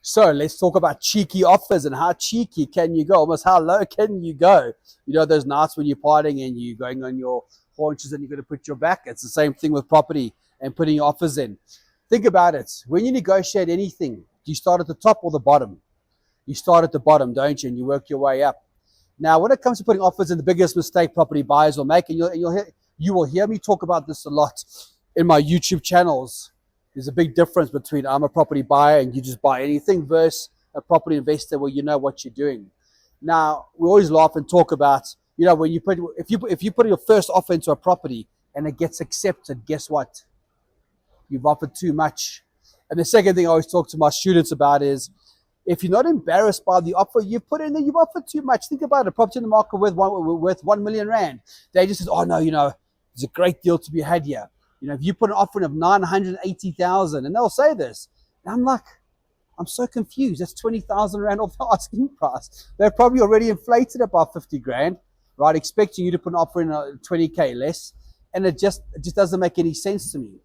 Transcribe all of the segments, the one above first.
So let's talk about cheeky offers and how cheeky can you go? Almost how low can you go? You know, those nights when you're partying and you're going on your haunches and you're going to put your back. It's the same thing with property and putting your offers in. Think about it. When you negotiate anything, do you start at the top or the bottom? You start at the bottom, don't you? And you work your way up. Now, when it comes to putting offers in, the biggest mistake property buyers will make, and you will hear me talk about this a lot in my YouTube channels. There's a big difference between I'm a property buyer and you just buy anything versus a property investor where you know what you're doing. Now, we always laugh and talk about, you know, when you put if you put your first offer into a property and it gets accepted, guess what? You've offered too much. And the second thing I always talk to my students about is if you're not embarrassed by the offer you put in, then you've offered too much. Think about it. Property in the market worth 1 million rand. They just says, oh no, you know, there's a great deal to be had here. You know, if you put an offer in of 980,000, and they'll say this, and I'm like, I'm so confused. That's 20,000 rand off the asking price. They're probably already inflated about 50 grand, right? Expecting you to put an offer in 20k less, and it just doesn't make any sense to me.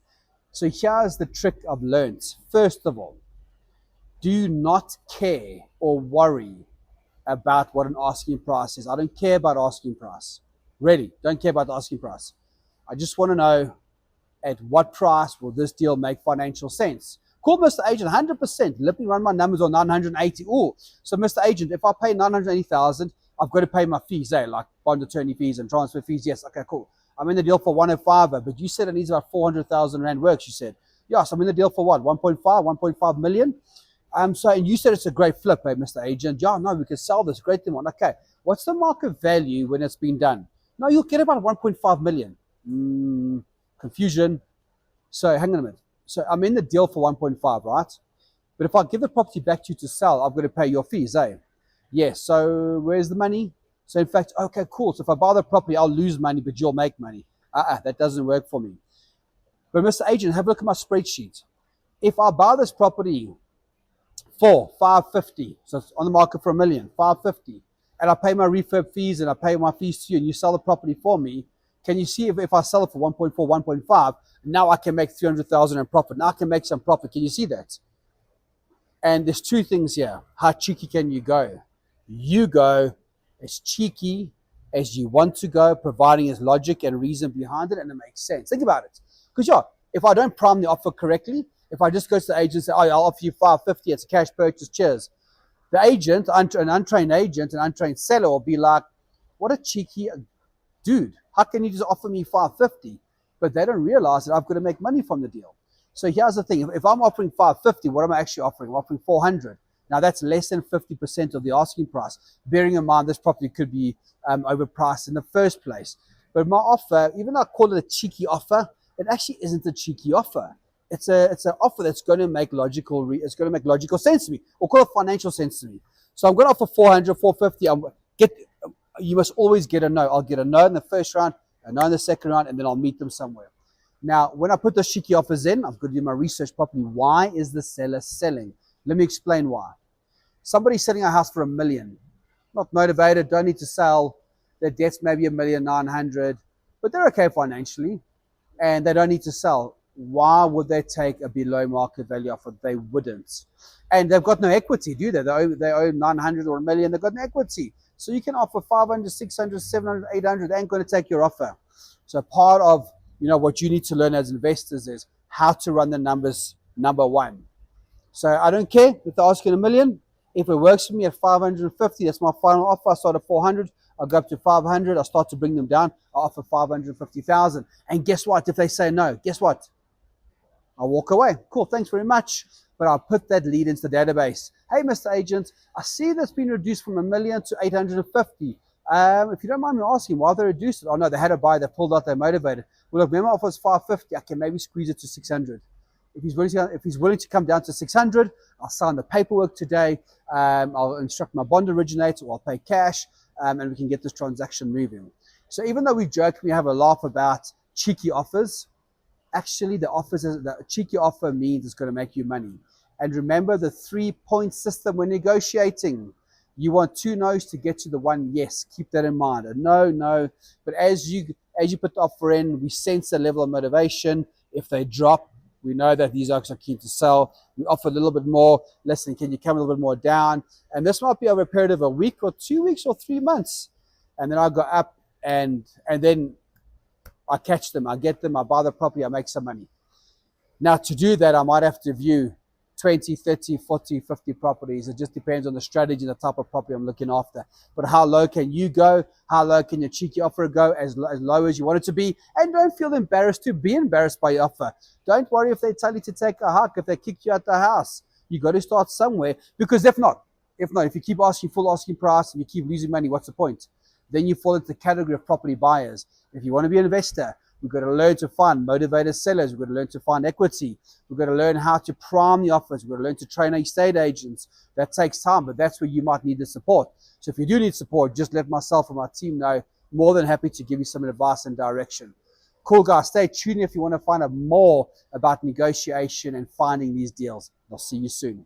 So here's the trick I've learned. First of all, do not care or worry about what an asking price is. I don't care about asking price. Really, don't care about the asking price. I just want to know at what price will this deal make financial sense. Call Mr. Agent 100%. Let me run my numbers on 980. Oh, so Mr. Agent, if I pay 980,000, I've got to pay my fees, like bond attorney fees and transfer fees. Yes, okay, cool. I'm in the deal for 105, but you said it needs about 400,000 rand works. You said, yes, I'm in the deal for what? 1.5 million. So, and you said it's a great flip, Mr. Agent. Yeah, no, we can sell this. Great thing. Okay, what's the market value when it's been done? No, you'll get about 1.5 million. Confusion. So, hang on a minute. So, I'm in the deal for 1.5, right? But if I give the property back to you to sell, I've got to pay your fees, Yes. So, where's the money? So, in fact, okay, cool. So, if I buy the property, I'll lose money, but you'll make money. That doesn't work for me. But, Mr. Agent, have a look at my spreadsheet. If I buy this property for 550, so it's on the market for 1 million, 550, and I pay my refurb fees and I pay my fees to you and you sell the property for me, can you see if I sell it for 1.4, 1.5, now I can make 300,000 in profit. Now I can make some profit. Can you see that? And there's two things here. How cheeky can you go? You go as cheeky as you want to go, providing there's logic and reason behind it and it makes sense. Think about it. Because if I don't prime the offer correctly, if I just go to the agent and say, oh, I'll offer you 550, it's a cash purchase, cheers. The agent, an untrained agent, an untrained seller will be like, what a cheeky dude. How can you just offer me 550? But they don't realize that I've got to make money from the deal. So here's the thing. If I'm offering 550, what am I actually offering? I'm offering 400. Now that's less than 50% of the asking price. Bearing in mind this property could be overpriced in the first place. But my offer, even though I call it a cheeky offer, it actually isn't a cheeky offer. It's an offer that's going to make logical sense to me, or call it financial sense to me. So I'm going to offer 400, 450. You must always get a no. I'll get a no in the first round, a no in the second round, and then I'll meet them somewhere. Now, when I put those cheeky offers in, I've got to do my research properly. Why is the seller selling? Let me explain why. Somebody's selling a house for 1 million. Not motivated, don't need to sell. Their debt's maybe 1,900,000, but they're okay financially, and they don't need to sell. Why would they take a below market value offer? They wouldn't. And they've got no equity, do they? They owe 900 or 1 million. They've got no equity. So you can offer 500, 600, 700, 800. They ain't going to take your offer. So part of what you need to learn as investors is how to run the numbers, number one. So I don't care if they're asking 1 million. If it works for me at 550, that's my final offer. I start at 400. I'll go up to 500. I'll start to bring them down. I'll offer 550,000. And guess what? If they say no, guess what? I'll walk away. Cool, thanks very much. But I'll put that lead into the database. Hey, Mr. Agent, I see that's been reduced from 1 million to 850. If you don't mind me asking, why they reduced it? Oh, no, they had a buy. They pulled out. They're motivated. Well, look, remember, offer was 550. I can maybe squeeze it to 600. If he's willing to come down to 600, I'll sign the paperwork today. I'll instruct my bond originator, or I'll pay cash, and we can get this transaction moving. So even though we joke, we have a laugh about cheeky offers, actually the cheeky offer means it's going to make you money. And remember the 3-point system when negotiating. You want 2 no's to get to the 1 yes. Keep that in mind. A no. But as you put the offer in, we sense a level of motivation. If they drop, We know that these oaks are keen to sell. We offer a little bit more. Listen, can you come a little bit more down? And this might be over a period of a week or 2 weeks or 3 months. And then I go up and then I catch them. I get them. I buy the property. I make some money. Now, to do that, I might have to view 20, 30, 40, 50 properties. It just depends on the strategy and the type of property I'm looking after. But how low can you go? How low can your cheeky offer go? As low as you want it to be. And don't feel embarrassed to be embarrassed by your offer. Don't worry if they tell you to take a hike, if they kick you out the house. You got to start somewhere, because if you keep asking full asking price and you keep losing money, what's the point? Then you fall into the category of property buyers. If you want to be an investor, we've got to learn to find motivated sellers. We've got to learn to find equity. We've got to learn how to prime the offers. We've got to learn to train estate agents. That takes time, but that's where you might need the support. So if you do need support, just let myself and my team know. More than happy to give you some advice and direction. Cool, guys. Stay tuned if you want to find out more about negotiation and finding these deals. I'll see you soon.